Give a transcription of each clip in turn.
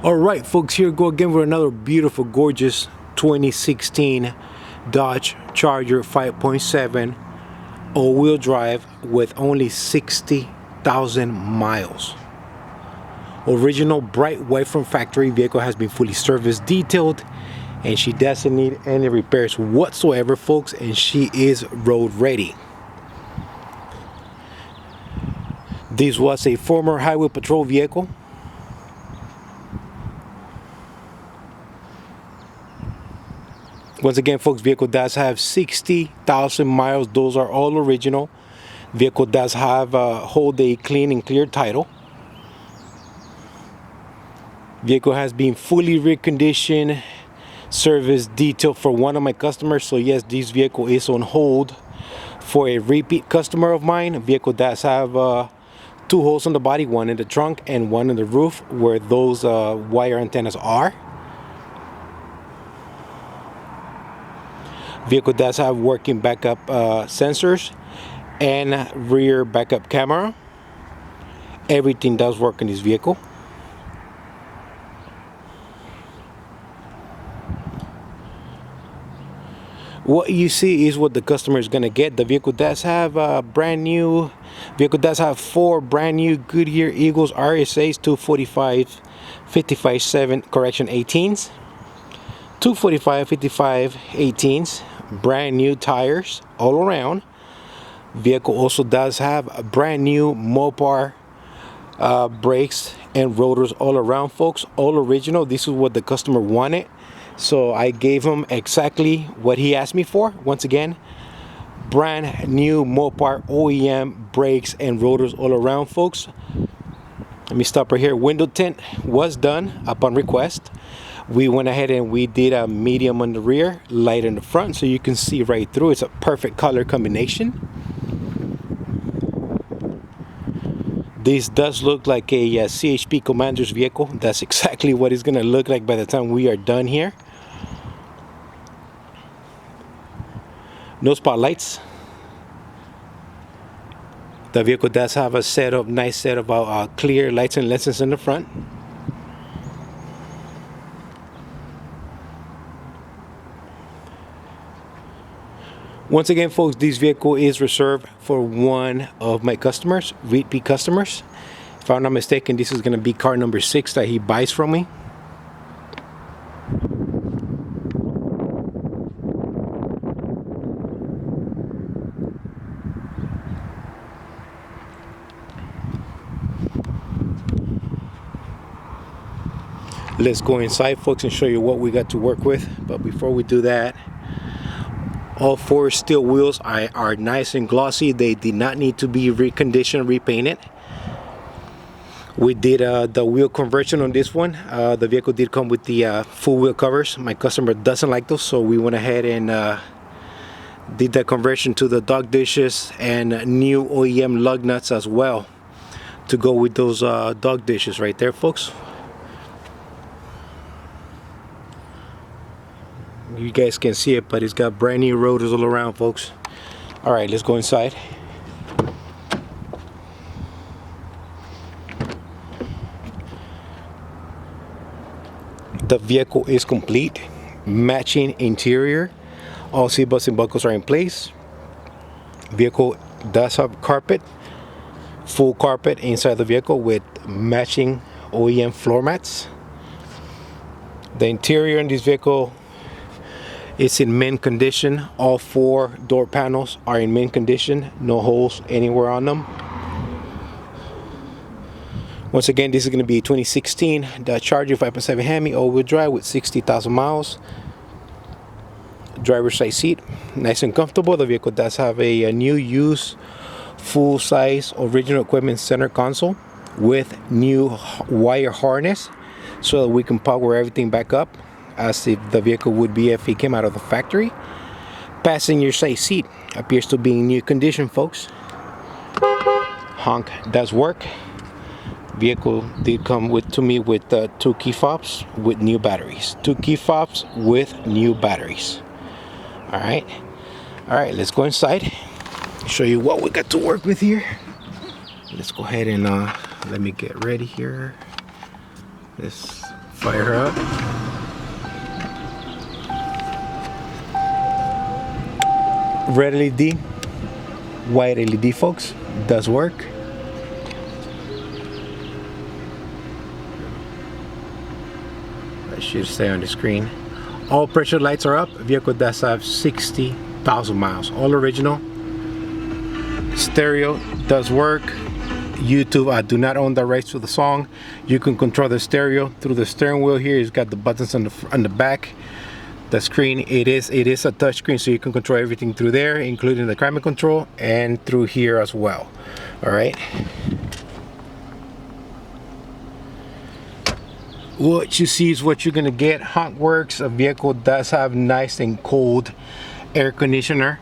All right, folks, here we go again with another beautiful, gorgeous 2016 Dodge Charger 5.7 all-wheel drive with only 60,000 miles. Original bright white from factory. Vehicle has been fully serviced, detailed, and she doesn't need any repairs whatsoever, folks, and she is road ready. This was a former highway patrol vehicle. Once again, folks, vehicle does have 60,000 miles. Those are all original. Vehicle does have hold a clean and clear title. Vehicle has been fully reconditioned, service detailed for one of my customers. So yes, this vehicle is on hold for a repeat customer of mine. Vehicle does have two holes on the body, one in the trunk and one in the roof where those wire antennas are. Vehicle does have working backup sensors and rear backup camera. Everything does work in this vehicle. What you see is what the customer is going to get. The vehicle does have vehicle does have 4 brand new Goodyear Eagles RSA's 245 55.7 correction 18s, 245 55 18s, brand new tires all around. Vehicle also does have a brand new Mopar brakes and rotors all around, folks, all original. This is what the customer wanted, so I gave him exactly what he asked me for. Once again, brand new Mopar OEM brakes and rotors all around, folks. Let me stop right here. Window tint was done upon request. We went ahead and we did a medium on the rear, light in the front, so you can see right through. It's a perfect color combination. This does look like a CHP Commander's vehicle. That's exactly what it's gonna look like by the time we are done here. No spotlights. The vehicle does have a nice set of clear lights and lenses in the front. Once again, folks, this vehicle is reserved for one of my customers, repeat customers. If I'm not mistaken, this is going to be car number 6 that he buys from me. Let's go inside, folks, and show you what we got to work with. But before we do that, all 4 steel wheels are nice and glossy. They did not need to be reconditioned, repainted. We did the wheel conversion on this one. The vehicle did come with the full wheel covers. My customer doesn't like those, so we went ahead and did the conversion to the dog dishes and new OEM lug nuts as well to go with those dog dishes right there, folks. You guys can see it, but it's got brand new rotors all around, folks. All right, let's go inside. The vehicle is complete, matching interior. All seat belts and buckles are in place. Vehicle does have carpet, full carpet inside the vehicle with matching OEM floor mats. The interior in this vehicle, it's in mint condition. All 4 door panels are in mint condition. No holes anywhere on them. Once again, this is going to be a 2016 Dodge Charger 5.7 HEMI all-wheel drive with 60,000 miles. Driver's side seat, nice and comfortable. The vehicle does have a new used full-size original equipment center console with new wire harness so that we can power everything back up as if the vehicle would be if it came out of the factory. Passenger side seat appears to be in new condition, folks. Honk does work. Vehicle did come to me with 2 key fobs with new batteries. 2 key fobs with new batteries. All right, let's go inside, show you what we got to work with here. Let's go ahead and let me get ready here. Let's Fire her up. Red LED, white LED, folks, does work. I should stay on the screen. All pressure lights are up. Vehicle does have 60,000 miles. All original. Stereo does work. YouTube, I do not own the rights to the song. You can control the stereo through the steering wheel here. It's got the buttons on the back. The screen, it is a touch screen, so you can control everything through there, including the climate control, and through here as well. All right. What you see is what you're gonna get. Hot works. A vehicle does have nice and cold air conditioner.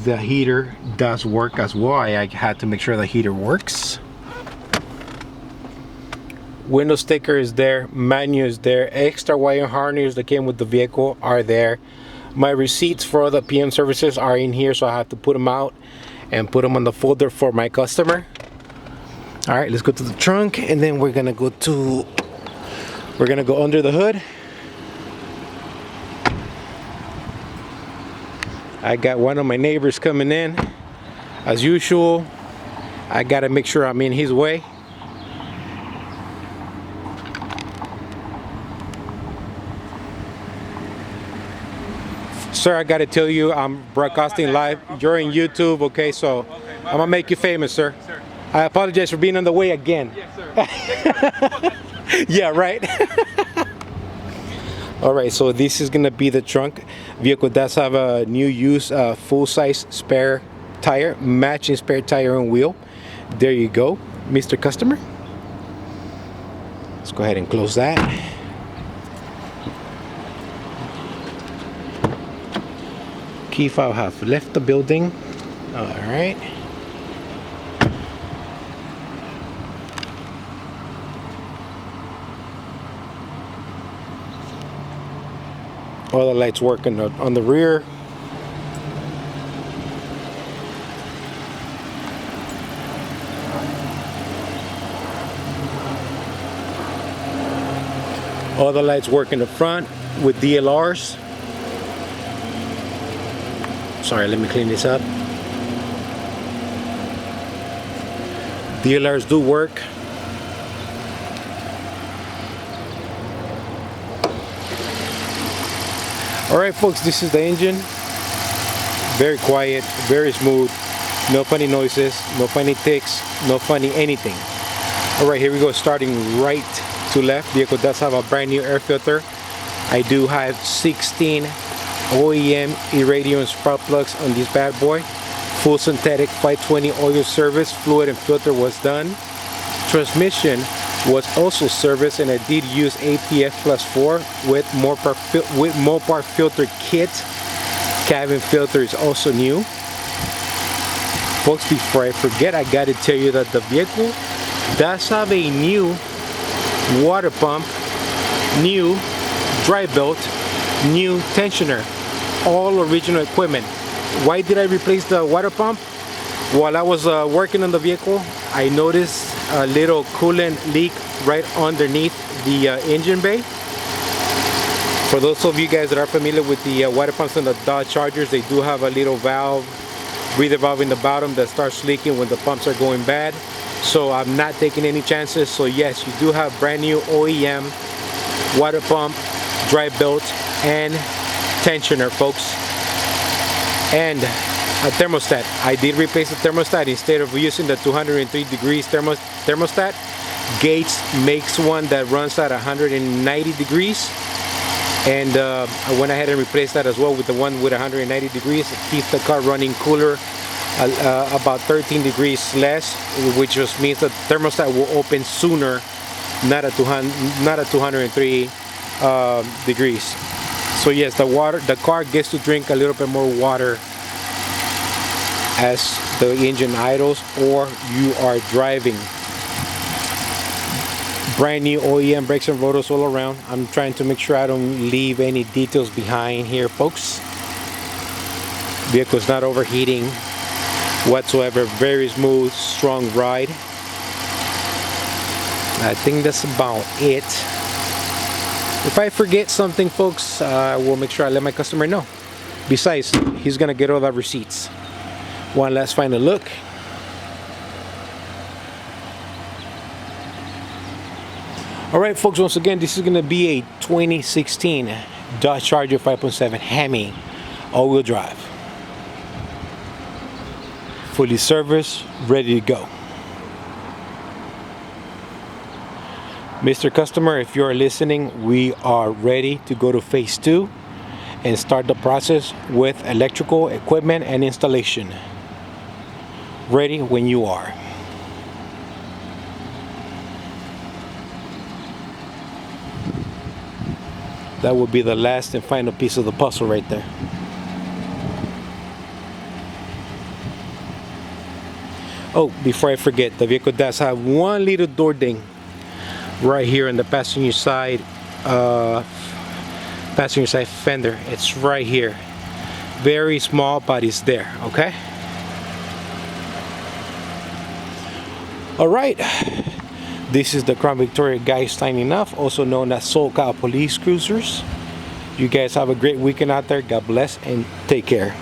The heater does work as well. I had to make sure the heater works. Window sticker is there, menu is there, extra wire harness that came with the vehicle are there. My receipts for all the PM services are in here, so I have to put them out and put them on the folder for my customer. All right, let's go to the trunk, and then we're gonna go under the hood. I got one of my neighbors coming in. As usual, I gotta make sure I'm in his way. Sir, I gotta tell you, I'm broadcasting live. You're in YouTube, okay? So I'm gonna make you famous, sir. I apologize for being on the way again. Yes, sir. Yeah, right. All right, so this is gonna be the trunk. Vehicle does have a new use full-size spare tire, matching spare tire and wheel. There you go, Mr. Customer. Let's go ahead and close that. Key fob have left the building. All right. All the lights working on the rear. All the lights work in the front with DLRs. Sorry, let me clean this up. DLRs do work. Alright folks, this is the engine. Very quiet, very smooth, no funny noises, no funny ticks, no funny anything. Alright, here we go, starting right to left. Vehicle does have a brand new air filter. I do have 16 OEM Irradiant spark plugs on this bad boy. Full synthetic 520 oil service, fluid and filter was done. Transmission was also serviced, and I did use APF plus 4 with Mopar filter kit. Cabin filter is also new. Folks, before I forget, I gotta tell you that the vehicle does have a new water pump, new dry belt, new tensioner, all original equipment. Why did I replace the water pump? While I was working on the vehicle, I noticed a little coolant leak right underneath the engine bay. For those of you guys that are familiar with the water pumps on the Dodge Chargers, they do have a little valve, breather valve in the bottom that starts leaking when the pumps are going bad. So I'm not taking any chances. So yes, you do have brand new OEM water pump, dry belt, and tensioner, folks. And a thermostat. I did replace the thermostat. Instead of using the 203 degrees thermostat, Gates makes one that runs at 190 degrees. And I went ahead and replaced that as well with the one with 190 degrees. It keeps the car running cooler, about 13 degrees less, which just means the thermostat will open sooner, not at 203 degrees. So yes, the car gets to drink a little bit more water as the engine idles or you are driving. Brand new OEM brakes and rotors all around. I'm trying to make sure I don't leave any details behind here, folks. Vehicle's not overheating whatsoever. Very smooth, strong ride. I think that's about it. If I forget something, folks, I will make sure I let my customer know. Besides, he's gonna get all the receipts. One last final look. All right, folks, once again, this is gonna be a 2016 Dodge Charger 5.7 HEMI all-wheel drive. Fully serviced, ready to go. Mr. Customer, if you're listening, we are ready to go to phase 2 and start the process with electrical equipment and installation. Ready when you are. That will be the last and final piece of the puzzle right there. Oh, before I forget, the vehicle does have one little door ding right here on the passenger side fender. It's right here. Very small, but it's there, okay? All right. This is the Crown Victoria guy signing off, also known as SoCal Police Cruisers. You guys have a great weekend out there. God bless and take care.